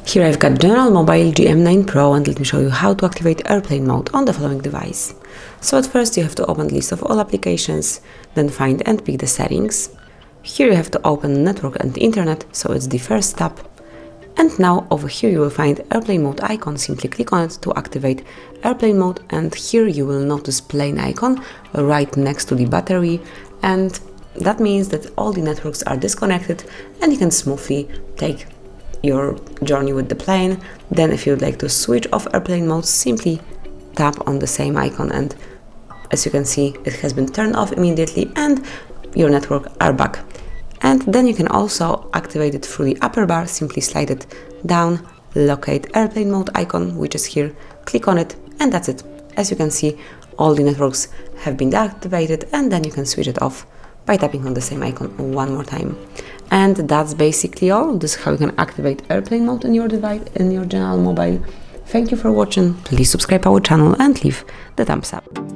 Here I've got General Mobile GM9 Pro, and let me show you how to activate airplane mode on the following device. So at first you have to open the list of all applications, then find and pick the settings. Here you have to open network and internet, so it's the first tab. And now over here you will find airplane mode icon. Simply click on it to activate airplane mode, and here you will notice plane icon right next to the battery, and that means that all the networks are disconnected and you can smoothly take your journey with the plane. Then if you would like to switch off airplane mode, simply tap on the same icon, and as you can see it has been turned off immediately and your network are back. And then you can also activate it through the upper bar. Simply slide it down, locate airplane mode icon, which is here, click on it, and that's it. As you can see, all the networks have been deactivated, and then you can switch it off by tapping on the same icon one more time. And that's basically all. This is how you can activate airplane mode in your device, in your General Mobile. Thank you for watching. Please subscribe our channel and leave the thumbs up.